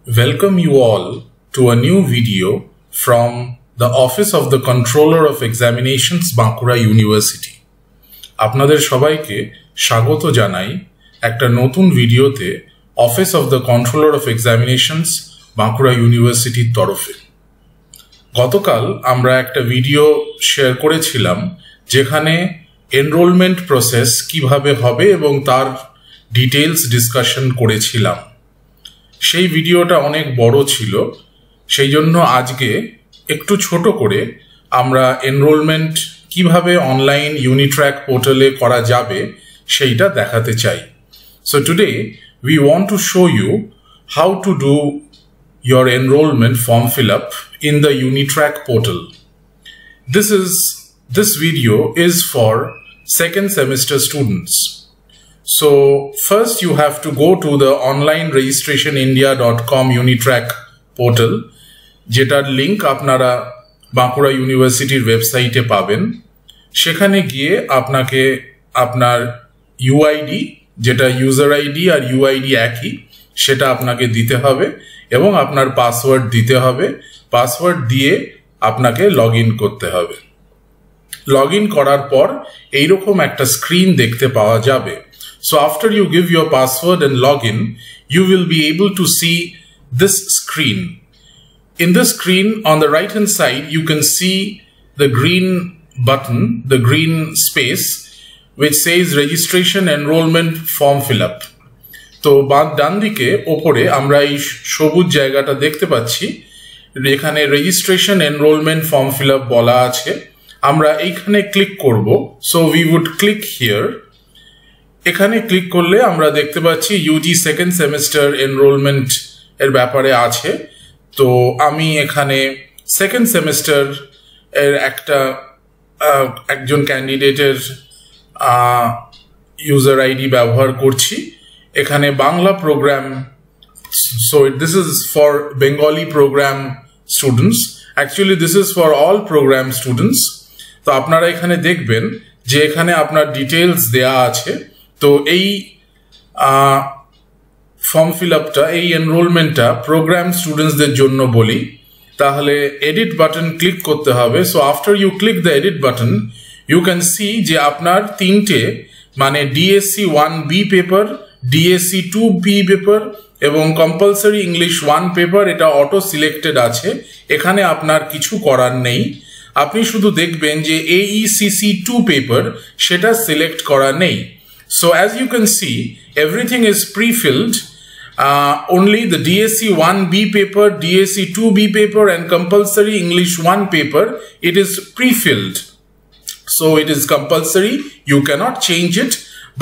Welcome you all to a new video from the Office of the Controller of Examinations, Bankura University. আপনাদের সবাইকে স্বাগত জানাই একটা নতুন ভিডিওতে Office of the Controller of Examinations, Bankura University তরফে। গতকাল আমরা একটা ভিডিও শেয়ার করেছিলাম যেখানে এনরোলমেন্ট প্রসেস কিভাবে হবে এবং তার ডিটেইলস ডিসকাশন করেছিলাম। সেই ভিডিওটা অনেক বড় ছিল, সেই জন্য আজকে একটু ছোট করে আমরা এনরোলমেন্ট কিভাবে অনলাইন ইউনিট্র্যাক পোর্টালে করা যাবে সেইটা দেখাতে চাই। So today we want to show you how to do your enrollment form fill up in the Unitrack portal. This video is for second semester students. So first you have to go to the onlineregistrationindia.com Unitrack portal, যেটার link আপনারা বাঁকুড়া ইউনিভার্সিটির ওয়েবসাইটে পাবেন। সেখানে গিয়ে আপনাকে আপনার UID, যেটা ইউজার আইডি আর ইউআইডি একই, সেটা আপনাকে দিতে হবে এবং আপনার পাসওয়ার্ড দিতে হবে। পাসওয়ার্ড দিয়ে আপনাকে লগ ইন করতে হবে। লগ ইন করার পর এইরকম একটা স্ক্রিন দেখতে পাওয়া যাবে। So after you give your password and login, you will be able to see this screen. In this screen, on the right hand side, you can see the green button, the green space, which says registration enrollment form fill up. তো ডান দিকে ওপরে আমরা এই সবুজ জায়গাটা দেখতে পাচ্ছি, এখানে registration enrollment form fill up বলা আছে। আমরা এইখানে ক্লিক করব। So we would click here. এখানে ক্লিক করলে আমরা দেখতে পাচ্ছি ইউজি সেকেন্ড সেমিস্টার এনরোলমেন্ট এর ব্যাপারে আছে। তো আমি এখানে সেকেন্ড সেমিস্টার এর একজন ক্যান্ডিডেটের ইউজার আইডি ব্যবহার করছি। এখানে Bangla program, so this is for Bengali program students, actually this is for all program students. তো আপনারা এখানে দেখবেন যে এখানে আপনার ডিটেলস দেয়া আছে। তো এই ফর্ম ফিল আপটা, এই এনরোলমেন্টটা প্রোগ্রাম স্টুডেন্টসদের জন্য বলি, তাহলে এডিট বাটন ক্লিক করতে হবে। So after you click the edit button, you can see যে আপনার তিনটে, মানে DSC 1B paper, DSC 2B paper এবং কম্পালসারি ইংলিশ 1 পেপার, এটা অটো সিলেক্টেড আছে। এখানে আপনার কিছু করার নেই, আপনি শুধু দেখবেন যে AECC 2 পেপার সেটা সিলেক্ট করা নেই। So as you can see, everything is pre-filled. Only the DSC 1B paper, DSC 2B paper and compulsory English 1 paper, it is pre-filled. So it is compulsory, you cannot change it.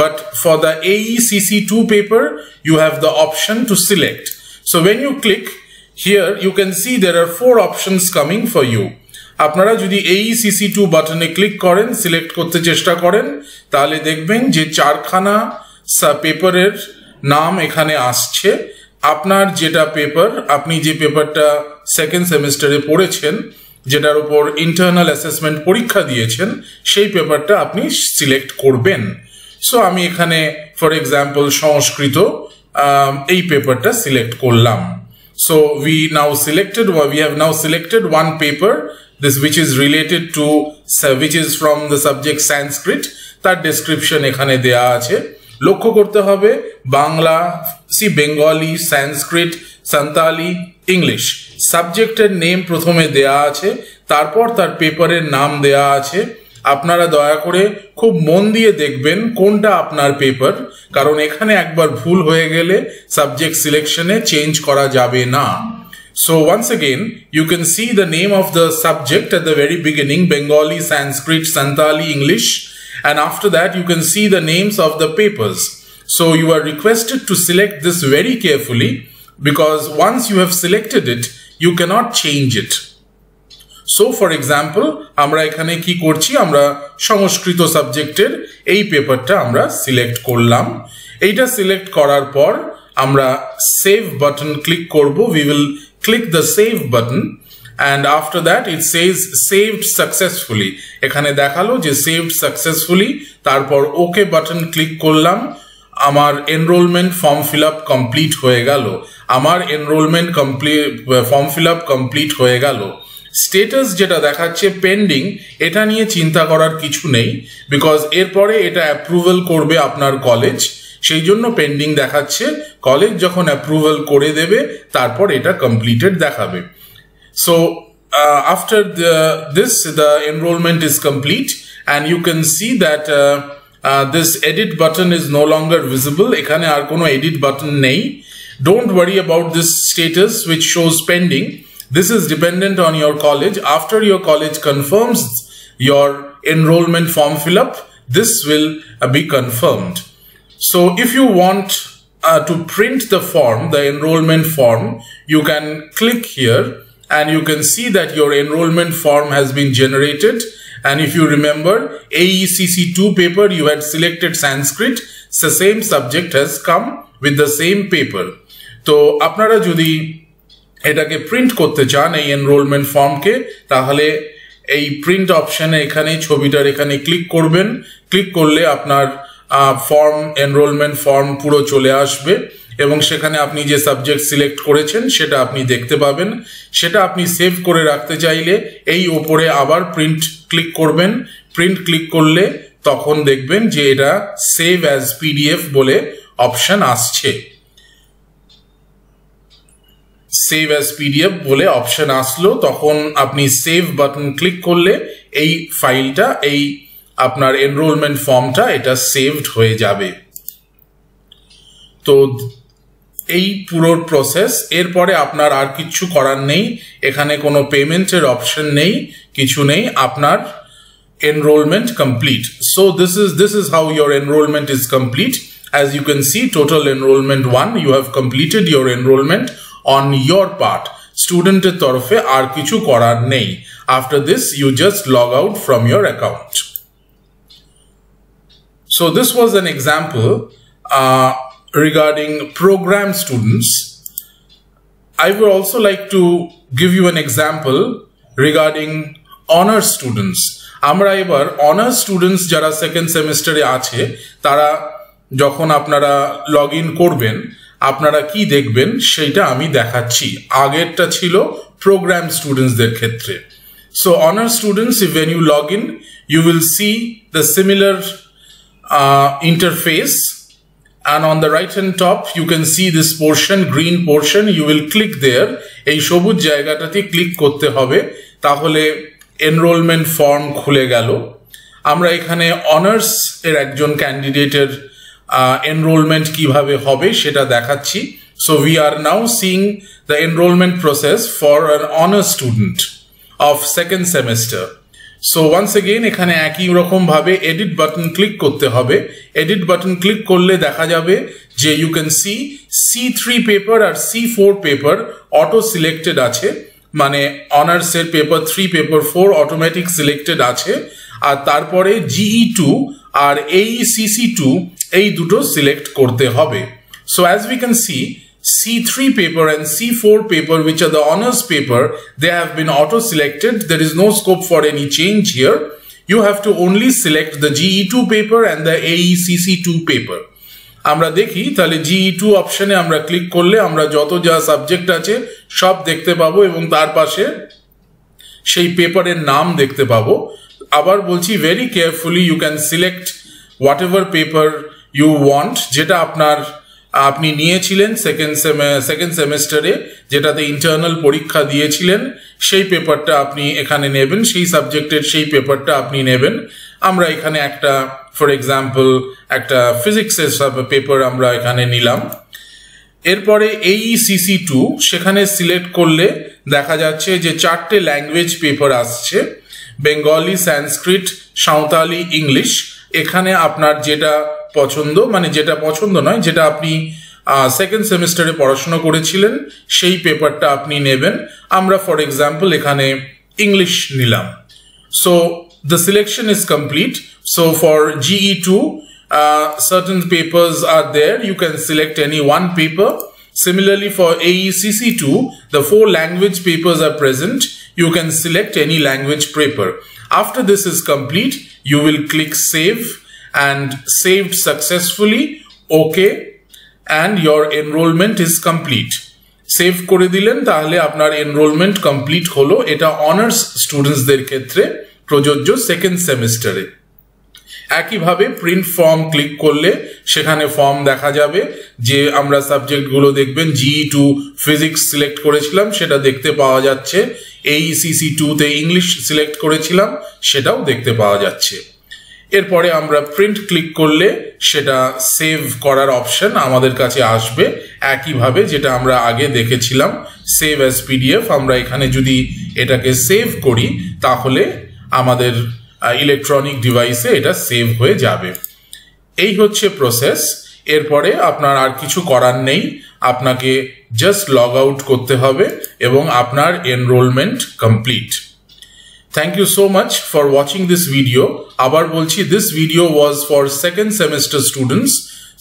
But for the AECC 2 paper, you have the option to select. So when you click here, you can see there are 4 options coming for you. আপনারা যদি AECC 2 বাটনে click করেন, select করতে চেষ্টা করেন, তাহলে দেখবেন যে 4খানা পেপারের নাম এখানে আসছে। আপনার যেটা পেপার, আপনি যে পেপারটা সেকেন্ড সেমিস্টারে পড়েছেন, যেটার উপর ইন্টারনাল অ্যাসেসমেন্ট পরীক্ষা দিয়েছেন, সেই পেপারটা আপনি সিলেক্ট করবেন। সো আমি এখানে ফর এক্সাম্পল সংস্কৃত এই পেপারটা সিলেক্ট করলাম। So we have now selected one paper, this which is related to, which is from the subject Sanskrit, তার ডেসক্রিপশন এখানে দেয়া আছে। লক্ষ্য করতে হবে বাংলা, বেঙ্গলি, সংস্কৃত, সান্তালি, ইংলিশ, সাবজেক্টের নেম প্রথমে দেয়া আছে, তারপর তার পেপারের নাম দেয়া আছে। আপনারা দয়া করে খুব মন দিয়ে দেখবেন কোনটা আপনার পেপার, কারণ এখানে একবার ভুল হয়ে গেলে সাবজেক্ট সিলেকশনে চেঞ্জ করা যাবে না। So once again, you can see the name of the subject at the very beginning, Bengali, Sanskrit, Santali, English, and after that you can see the names of the papers. So you are requested to select this very carefully, because once you have selected it, you cannot change it. So for example, আমরা এখানে কি করছি, আমরা সংস্কৃত সাবজেক্টের এই পেপারটা আমরা select করলাম। এইটা সিলেক্ট করার পর আমরা সেভ বাটন ক্লিক করব। We will click the save button and after that it says saved successfully. এখানে দেখালো যে saved successfully, তারপর ওকে বাটন ক্লিক করলাম। আমার enrollment form fill up complete হয়ে গেল, আমার enrollment form fill up complete হয়ে গেল। স্টেটাস যেটা দেখাচ্ছে পেন্ডিং, এটা নিয়ে চিন্তা করার কিছু নেই, বিকজ এরপরে এটা অ্যাপ্রুভাল করবে আপনার কলেজ, সেই জন্য পেন্ডিং দেখাচ্ছে। কলেজ যখন অ্যাপ্রুভাল করে দেবে তারপর এটা কমপ্লিটেড দেখাবে। So after the enrollment is complete, and you can see that this edit button is no longer visible. এখানে আর কোনো edit button নেই। Don't worry about this status which shows pending. This is dependent on your college. After your college confirms your enrollment form fill up, this will be confirmed. So if you want to print the form, the enrollment form, you can click here and you can see that your enrollment form has been generated. And if you remember, AECC2 paper, you had selected Sanskrit, the same subject has come with the same paper. তো আপনারা যদি এটাকে print করতে চান এই enrolment ফর্মকে, তাহলে এই print অপশনে এখানে ছবিটার এখানে ক্লিক করবেন। ক্লিক করলে আপনার ফর্ম, এনরোলমেন্ট ফর্ম পুরো চলে আসবে এবং সেখানে আপনি যে সাবজেক্ট সিলেক্ট করেছেন সেটা আপনি দেখতে পাবেন। সেটা আপনি সেভ করে রাখতে চাইলে এই ওপরে আবার প্রিন্ট ক্লিক করবেন। প্রিন্ট ক্লিক করলে তখন দেখবেন যে এটা সেভ অ্যাজ পিডিএফ বলে অপশন আসছে। সেভ অ্যাজ পিডিএফ বলে অপশন আসলো, তখন আপনি সেভ বাটন ক্লিক করলে এই ফাইলটা, এই আপনার এনরোলমেন্ট ফর্মটা এটা সেভড হয়ে যাবে। তো এই পুরো প্রসেস, এরপরে আপনার আর কিছু করার নেই। এখানে কোনো পেমেন্টের অপশন নেই, কিছু নেই, আপনার enrollment complete. So this is how your enrollment is complete. As you can see, total enrollment 1, you have completed your enrollment on your part. Student er torofe ar kichu korar nei. After this, you just log out from your account. So this was an example regarding program students. I would also like to give you an example regarding honor students. আমরা এবার honours students যারা second সেমিস্টারে আছে, তারা যখন আপনারা log in করবেন আপনারা কি দেখবেন সেটা আমি দেখাচ্ছি। আগেরটা ছিল প্রোগ্রাম স্টুডেন্টসদের ক্ষেত্রে। So honours students, when you log in, you will see the similar interface, and on the right hand top you can see this portion, green portion. You will click there. এই সবুজ জায়গাটাতে click করতে হবে, তাহলে enrollment form খুলে গেল। আমরা এখানে অনার্স এর একজন ক্যান্ডিডেটের এনরোলমেন্ট কিভাবে হবে সেটা দেখাচ্ছি। So we are now seeing the enrollment process for an honours student of second semester. So once again এখানে একই রকম ভাবে এডিট বাটন ক্লিক করতে হবে। এডিট বাটন ক্লিক করলে দেখা যাবে যে you can see C3 paper আর C4 পেপার অটো সিলেক্টেড আছে, মানে অনার্সের পেপার 3 পেপার 4 অটোমেটিক সিলেক্টেড আছে, আর তারপরে GE2 আর AECC2 এই দুটো সিলেক্ট করতে হবে। So as we can see, C3 paper and C4 paper, which are the honors paper, they have been auto selected. There is no scope for any change here. You have to only select the GE2 paper and the AECC2 paper. আমরা দেখি তাহলে GE2 অপশনে আমরা click করলে আমরা যত যা subject আছে সব দেখতে পাবো এবং তার পাশে সেই পেপারের নাম দেখতে পাবো। আবার বলছি, very carefully you can select whatever paper you want, যেটা আপনি নিয়েছিলেন সেকেন্ড সেমিস্টারে, যেটাতে ইন্টারনাল পরীক্ষা দিয়েছিলেন, সেই পেপারটা আপনি এখানে নেবেন, সেই সাবজেক্টের সেই পেপারটা আপনি নেবেন। আমরা এখানে একটা, ফর এক্সাম্পল, একটা ফিজিক্সের পেপার আমরা এখানে নিলাম। এরপরে AECC2 সেখানে সিলেক্ট করলে দেখা যাচ্ছে যে 4টে ল্যাঙ্গুয়েজ পেপার আসছে, বেঙ্গলি, সংস্কৃত, সাঁওতালি, ইংলিশ। এখানে আপনার যেটা পছন্দ, মানে যেটা পছন্দ নয়, যেটা আপনি সেকেন্ড সেমিস্টারে পড়াশোনা করেছিলেন সেই পেপারটা আপনি নেবেন। আমরা ফর এক্সাম্পল এখানে ইংলিশ নিলাম। So the selection is complete. So for GE2, certain papers are there. You can select any one paper. Similarly for AECC2, the 4 language papers are present. You can select any language paper. After this is complete, you will click save, and saved successfully okay and your enrolment is complete. Save করে দিলেন, তাহলে আপনার enrolment complete হলো। এটা honours স্টুডেন্টসদের ক্ষেত্রে প্রযোজ্য second সেমিস্টারে। একইভাবে প্রিন্ট ফর্ম ক্লিক করলে সেখানে ফর্ম দেখা যাবে, যে আমরা সাবজেক্টগুলো দেখবেন GE2 ফিজিক্স সিলেক্ট করেছিলাম সেটা দেখতে পাওয়া যাচ্ছে, AECC2-তে ইংলিশ সিলেক্ট করেছিলাম সেটাও দেখতে পাওয়া যাচ্ছে। এরপরে আমরা প্রিন্ট ক্লিক করলে সেটা সেভ করার অপশন আমাদের কাছে আসবে, একইভাবে যেটা আমরা আগে দেখেছিলাম সেভ অ্যাজ PDF। আমরা এখানে যদি এটাকে সেভ করি তাহলে আমাদের ইলেকট্রনিক ডিভাইসে এটা সেভ হয়ে যাবে। এই হচ্ছে প্রসেস। এরপরে আপনার আর কিছু করার নেই, আপনাকে জাস্ট লগ আউট করতে হবে এবং আপনার enrolment complete. Thank you so much for watching this video. আবার বলছি, this video was for second semester students.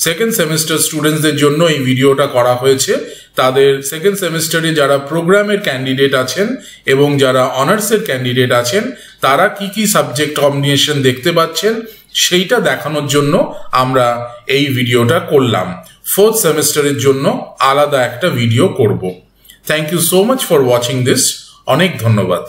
Second semester স্টুডেন্টসদের জন্য এই ভিডিওটা করা হয়েছে। তাদের সেকেন্ড সেমিস্টারে যারা প্রোগ্রামের ক্যান্ডিডেট আছেন এবং যারা অনার্সের ক্যান্ডিডেট আছেন, তারা কি কি সাবজেক্ট কম্বিনেশন দেখতে পাচ্ছেন সেইটা দেখানোর জন্য আমরা এই ভিডিওটা করলাম। ফোর্থ সেমিস্টারের জন্য আলাদা একটা ভিডিও করব। Thank you so much for watching this. অনেক ধন্যবাদ।